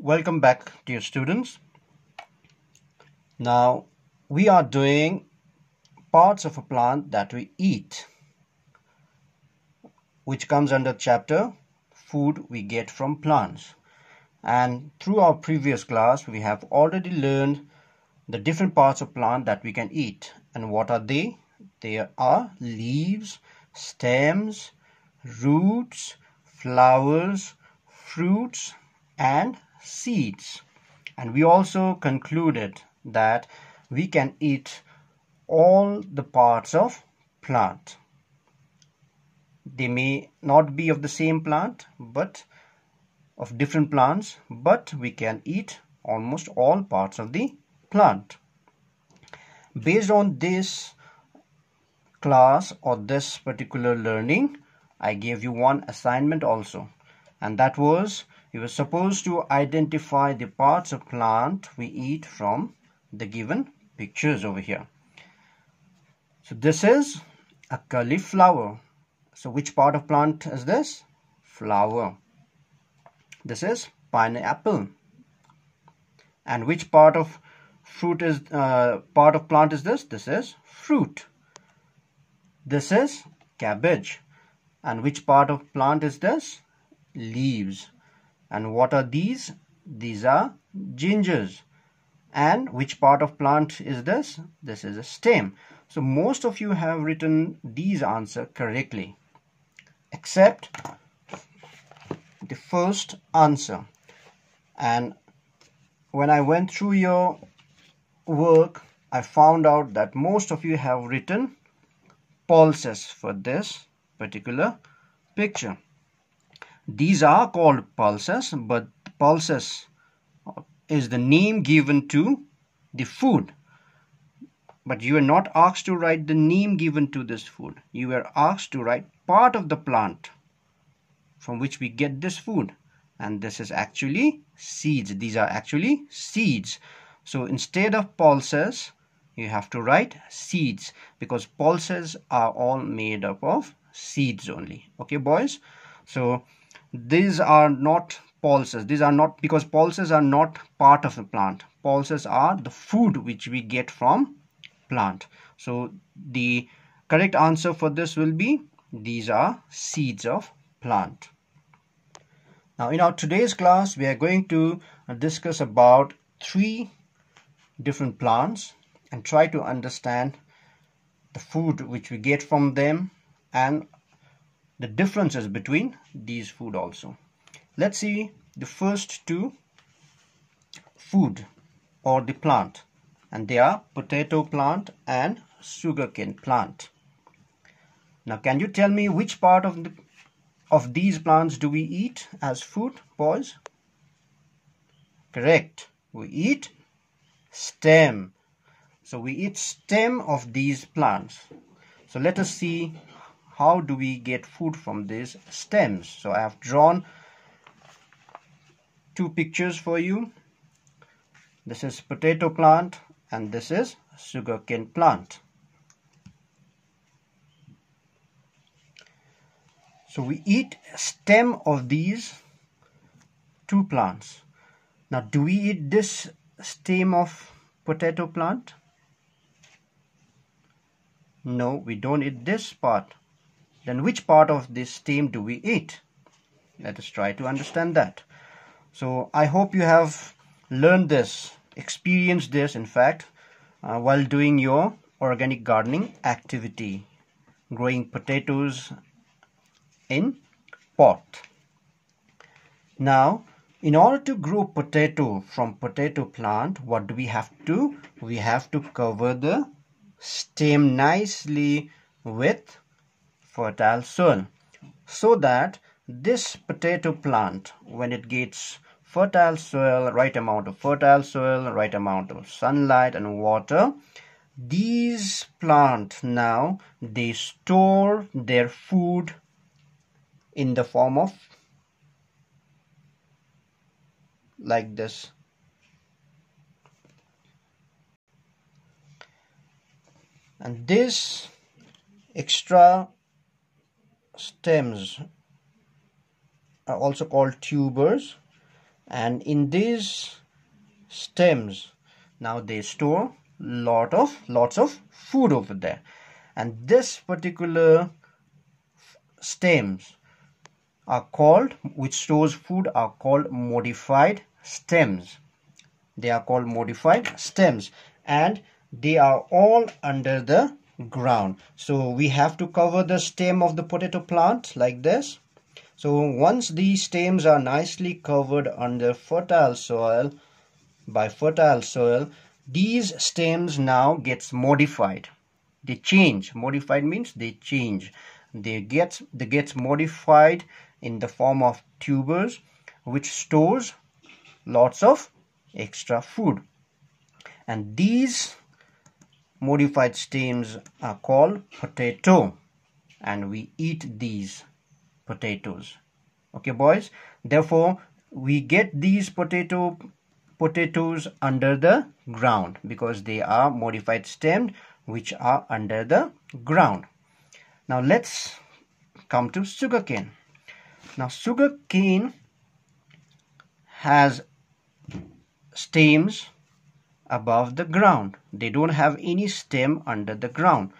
Welcome back, dear students. Now we are doing parts of a plant that we eat, which comes under chapter food we get from plants. And through our previous class we have already learned the different parts of plant that we can eat. And what are they? They are leaves, stems, roots, flowers, fruits and seeds. And we also concluded that we can eat all the parts of plant. They may not be of the same plant but of different plants, but we can eat almost all parts of the plant. Based on this class or this particular learning, I gave you one assignment also, and that was you were supposed to identify the parts of plant we eat from the given pictures over here. So this is a cauliflower. So which part of plant is this? Flower. This is pineapple. And which part of fruit is part of plant is this? This is fruit. This is cabbage. And which part of plant is this? Leaves. And what are these? These are gingers. And which part of plant is this? This is a stem. So most of you have written these answers correctly, except the first answer. And when I went through your work, I found out that most of you have written pulses for this particular picture. These are called pulses, but pulses is the name given to the food. But you are not asked to write the name given to this food. You were asked to write part of the plant from which we get this food. And this is actually seeds. These are actually seeds. So instead of pulses, you have to write seeds, because pulses are all made up of seeds only. Okay, boys? So these are not pulses. These are not, because pulses are not part of the plant. Pulses are the food which we get from plant. So the correct answer for this will be these are seeds of plant. Now in our today's class we are going to discuss about 3 different plants and try to understand the food which we get from them and the differences between these food also. Let's see the first 2 food or the plant, and they are potato plant and sugarcane plant. Now can you tell me which part of these plants do we eat as food, boys? Correct, we eat stem. So we eat stem of these plants. So let us see how do we get food from these stems. So I have drawn 2 pictures for you. This is potato plant and this is sugarcane plant. So we eat stem of these 2 plants. Now do we eat this stem of potato plant? No, we don't eat this part. Then which part of this stem do we eat? Let us try to understand that. So I hope you have learned this, experienced this in fact, while doing your organic gardening activity, growing potatoes in pot. Now in order to grow potato from potato plant, what do we have to do? We have to cover the stem nicely with fertile soil, so that this potato plant, when it gets fertile soil, right amount of fertile soil, right amount of sunlight and water, these plants now they store their food in the form of like this. And this extra stems are also called tubers, and in these stems now they store lots of food over there, and this particular stems are called, which stores food, are called modified stems. They are called modified stems, and they are all under the ground. So we have to cover the stem of the potato plant like this. So once these stems are nicely covered under fertile soil, by fertile soil, these stems now gets modified. They change. Modified means they change. They gets modified in the form of tubers, which stores lots of extra food, and these modified stems are called potato, and we eat these potatoes. Okay boys, therefore we get these potatoes under the ground because they are modified stems which are under the ground. Now let's come to sugarcane. Now sugarcane has stems above the ground. They don't have any stem under the ground.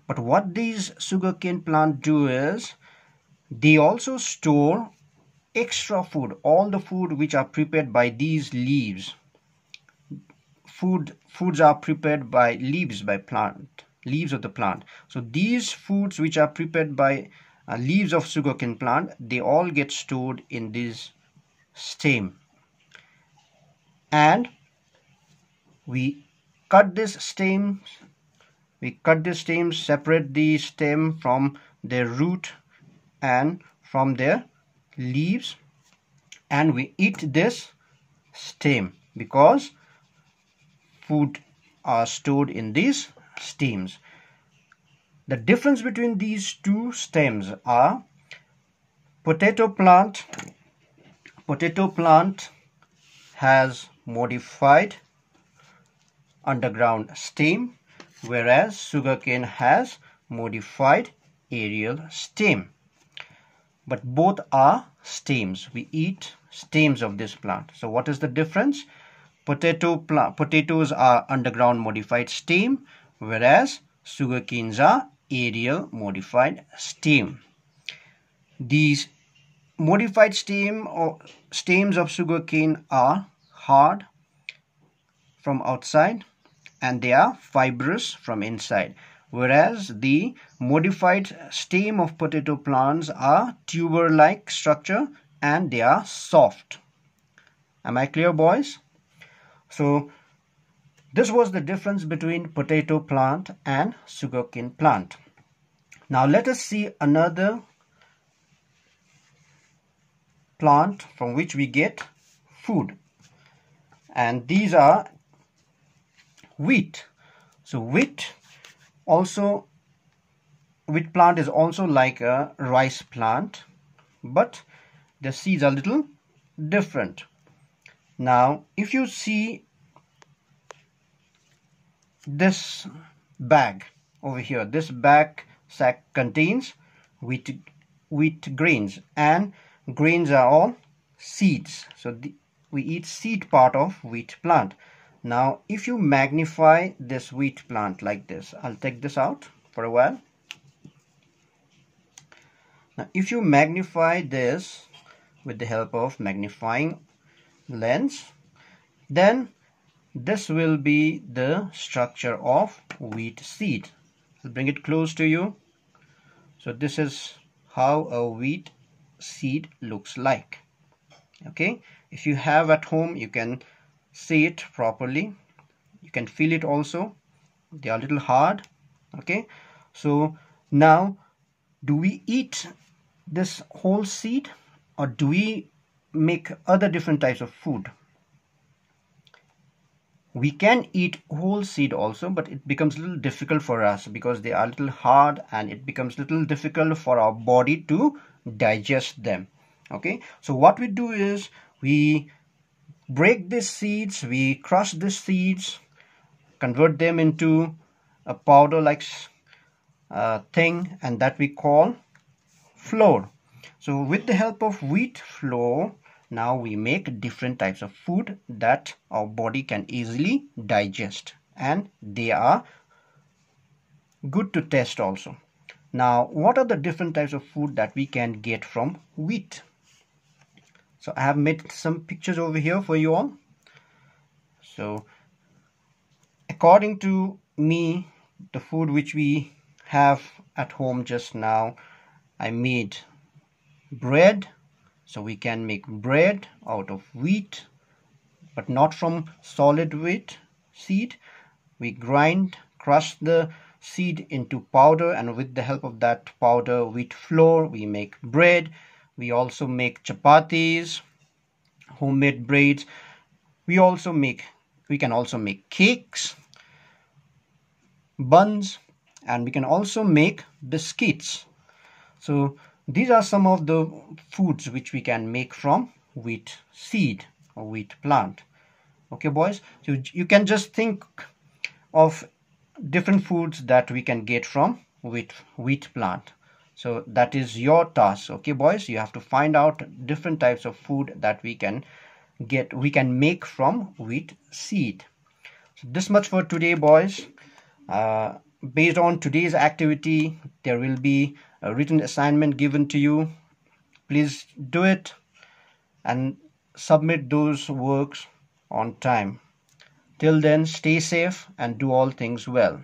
But what these sugarcane plants do is they also store extra food, all the food which are prepared by these leaves. Foods are prepared by leaves of the plant. So these foods which are prepared by leaves of sugarcane plant, they all get stored in this stem, and we cut this stems, separate the stem from their root and from their leaves, and we eat this stem because food are stored in these stems. The difference between these two stems are potato plant has modified underground stem, whereas sugarcane has modified aerial stem. But both are stems. We eat stems of this plant. So what is the difference? Potatoes are underground modified stem, whereas sugarcanes are aerial modified stem. These modified stems of sugarcane are hard from outside and they are fibrous from inside, whereas the modified stem of potato plants are tuber-like structure and they are soft. Am I clear, boys? So this was the difference between potato plant and sugarcane plant. Now let us see another plant from which we get food, and these are wheat. So wheat plant is also like a rice plant, but the seeds are little different. Now if you see this bag over here, this bag sack contains wheat grains, and grains are all seeds. So we eat seed part of wheat plant. Now if you magnify this wheat plant like this, I'll take this out for a while. Now if you magnify this with the help of magnifying lens, then this will be the structure of wheat seed. I'll bring it close to you. So this is how a wheat seed looks like. Okay, if you have at home, you can see it properly. You can feel it also. They are a little hard. Okay, so now do we eat this whole seed or do we make other different types of food? We can eat whole seed also, but it becomes a little difficult for us because they are a little hard and it becomes a little difficult for our body to digest them. Okay, so what we do is we break these seeds, we crush these seeds, convert them into a powder like thing, and that we call flour. So with the help of wheat flour, Now we make different types of food that our body can easily digest, and they are good to test also. Now, what are the different types of food that we can get from wheat? So I have made some pictures over here for you all. So according to me, the food which we have at home just now, I made bread. So we can make bread out of wheat, but not from solid wheat seed. We crush the seed into powder, and with the help of that powder wheat flour, we make bread. We also make chapatis, homemade breads. We can also make cakes, buns, and we can also make biscuits. So these are some of the foods which we can make from wheat seed or wheat plant. Okay, boys, so you can just think of different foods that we can get from wheat plant. So that is your task. Okay, boys, you have to find out different types of food that we can make from wheat seed. So this much for today, boys. Based on today's activity, there will be a written assignment given to you. Please do it and submit those works on time. Till then, stay safe and do all things well.